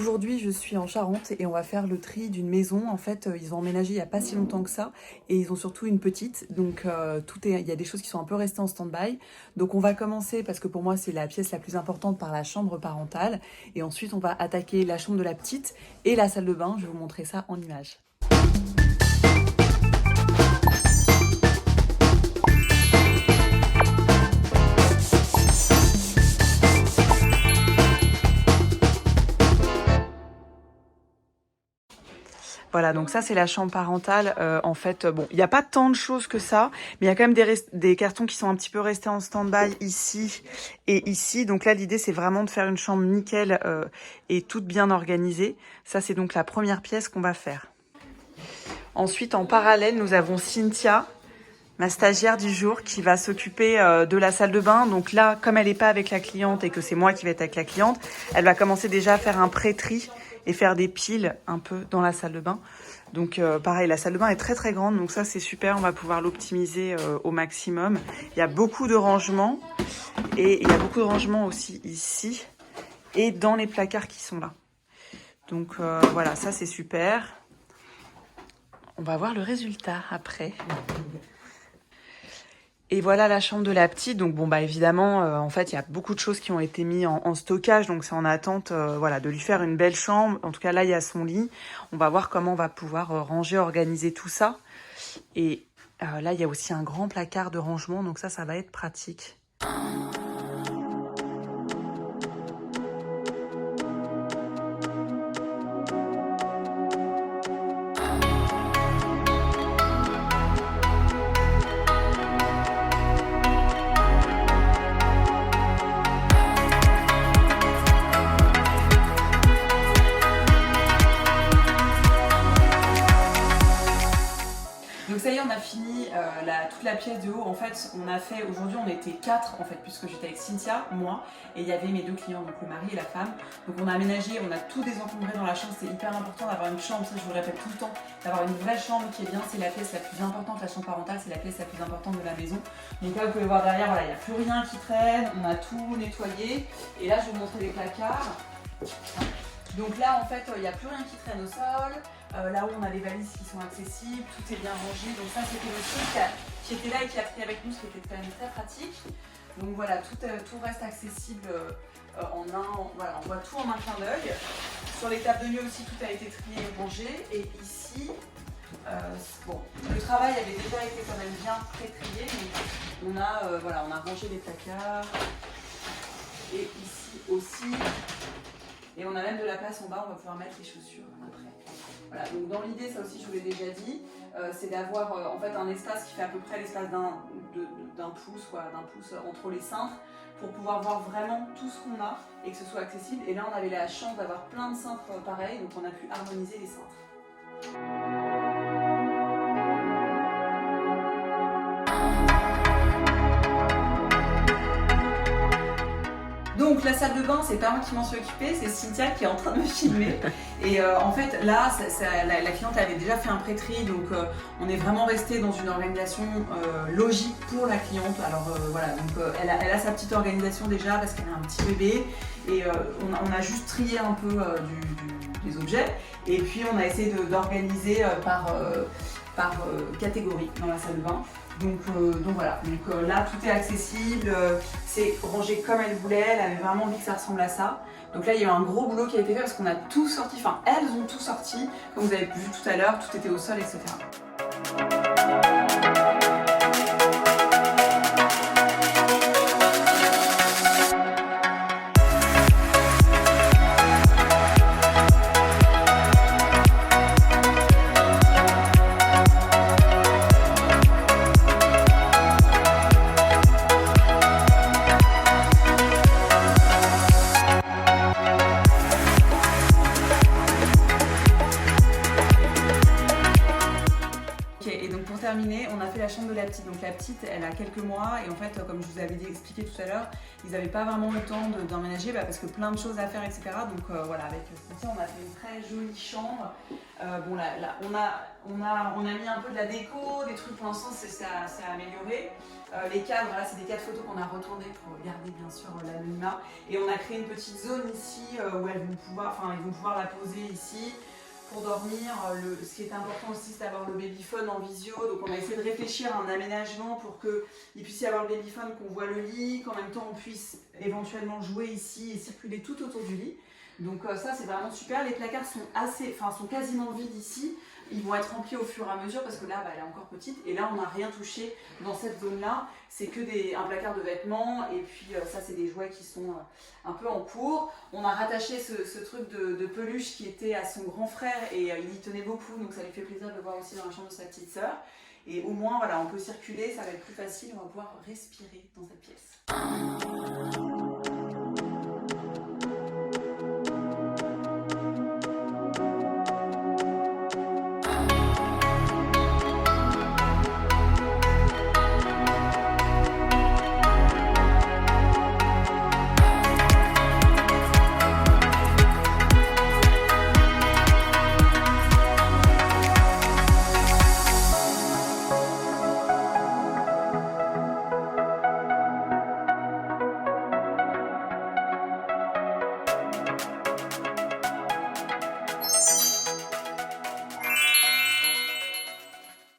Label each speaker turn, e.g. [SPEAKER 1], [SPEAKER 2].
[SPEAKER 1] Aujourd'hui, je suis en Charente et on va faire le tri d'une maison. En fait, ils ont emménagé il n'y a pas si longtemps que ça et ils ont surtout une petite. Donc, il y a des choses qui sont un peu restées en stand-by. Donc, on va commencer parce que pour moi, c'est la pièce la plus importante par la chambre parentale. Et ensuite, on va attaquer la chambre de la petite et la salle de bain. Je vais vous montrer ça en images. Voilà, donc ça c'est la chambre parentale. En fait, bon, il n'y a pas tant de choses que ça, mais il y a quand même des cartons qui sont un petit peu restés en stand-by ici et ici. Donc là, l'idée c'est vraiment de faire une chambre nickel et toute bien organisée. Ça c'est donc la première pièce qu'on va faire. Ensuite, en parallèle, nous avons Cynthia, ma stagiaire du jour, qui va s'occuper de la salle de bain. Donc là, comme elle n'est pas avec la cliente et que c'est moi qui vais être avec la cliente, elle va commencer déjà à faire un pré-tri et faire des piles un peu dans la salle de bain. Donc pareil, la salle de bain est très très grande, donc ça c'est super, on va pouvoir l'optimiser au maximum. Il y a beaucoup de rangements et il y a beaucoup de rangements aussi ici et dans les placards qui sont là. Donc voilà, ça c'est super. On va voir le résultat après. Et voilà la chambre de la petite. Donc bon bah évidemment, en fait il y a beaucoup de choses qui ont été mises en stockage, donc c'est en attente voilà, de lui faire une belle chambre. En tout cas là il y a son lit. On va voir comment on va pouvoir ranger, organiser tout ça. Et là il y a aussi un grand placard de rangement, donc ça va être pratique. Donc ça y est, on a fini toute la pièce de haut. En fait, on a fait, aujourd'hui on était 4 en fait, puisque j'étais avec Cynthia, moi, et il y avait mes 2 clients, donc le mari et la femme. Donc on a aménagé, on a tout désencombré dans la chambre. C'est hyper important d'avoir une chambre, ça je vous le répète tout le temps, d'avoir une vraie chambre qui est bien. C'est la pièce la plus importante, la chambre parentale, c'est la pièce la plus importante de la maison. Donc là vous pouvez voir derrière, voilà, il n'y a plus rien qui traîne, on a tout nettoyé. Et là je vais vous montrer les placards. Donc là en fait, il n'y a plus rien qui traîne au sol. Là où on a les valises qui sont accessibles, tout est bien rangé. Donc ça c'était le truc qui était là et qui a pris avec nous, ce qui était quand même très pratique. Donc voilà, tout reste accessible voilà, on voit tout en un clin d'œil. Sur les tables de nuit aussi, tout a été trié et rangé. Et ici, bon, le travail avait déjà été quand même bien pré-trié. On a, voilà, on a rangé les placards. Et ici aussi. Et on a même de la place en bas, on va pouvoir mettre les chaussures après. Voilà, donc dans l'idée, ça aussi je vous l'ai déjà dit, c'est d'avoir en fait un espace qui fait à peu près l'espace d'un pouce, quoi, d'un pouce entre les cintres, pour pouvoir voir vraiment tout ce qu'on a et que ce soit accessible. Et là on avait la chance d'avoir plein de cintres pareils, donc on a pu harmoniser les cintres. Donc la salle de bain, c'est pas moi qui m'en suis occupée, c'est Cynthia qui est en train de me filmer. Et en fait là, la cliente avait déjà fait un pré-tri, donc on est vraiment resté dans une organisation logique pour la cliente. Alors voilà, donc elle a sa petite organisation déjà parce qu'elle a un petit bébé et on a juste trié un peu des objets et puis on a essayé d'organiser par catégorie dans la salle de bain. Donc voilà, donc là tout est accessible, c'est rangé comme elle voulait, elle avait vraiment envie que ça ressemble à ça. Donc là il y a eu un gros boulot qui a été fait parce qu'on a tout sorti, enfin elles ont tout sorti, comme vous avez vu tout à l'heure, tout était au sol, etc. terminé, on a fait la chambre de la petite. Donc la petite, elle a quelques mois et en fait, comme je vous avais expliqué tout à l'heure, ils n'avaient pas vraiment le temps d'emménager parce que plein de choses à faire, etc. Donc voilà, avec Cynthia, on a fait une très jolie chambre. Bon là, on a mis un peu de la déco, des trucs pour l'instant, c'est amélioré. Les cadres, là, c'est des cadres photos qu'on a retournés pour garder bien sûr l'anonymat. Et on a créé une petite zone ici où ils vont pouvoir la poser ici. Pour dormir, ce qui est important aussi, c'est d'avoir le babyphone en visio. Donc on a essayé de réfléchir à un aménagement pour qu'il puisse y avoir le babyphone, qu'on voit le lit, qu'en même temps on puisse éventuellement jouer ici et circuler tout autour du lit. Donc ça c'est vraiment super. Les placards sont quasiment vides ici. Ils vont être remplis au fur et à mesure parce que là elle est encore petite et là on n'a rien touché dans cette zone là, c'est que un placard de vêtements et puis ça c'est des jouets qui sont un peu en cours. On a rattaché ce truc de peluche qui était à son grand frère et il y tenait beaucoup, donc ça lui fait plaisir de le voir aussi dans la chambre de sa petite sœur. Et au moins voilà, on peut circuler, ça va être plus facile, on va pouvoir respirer dans cette pièce.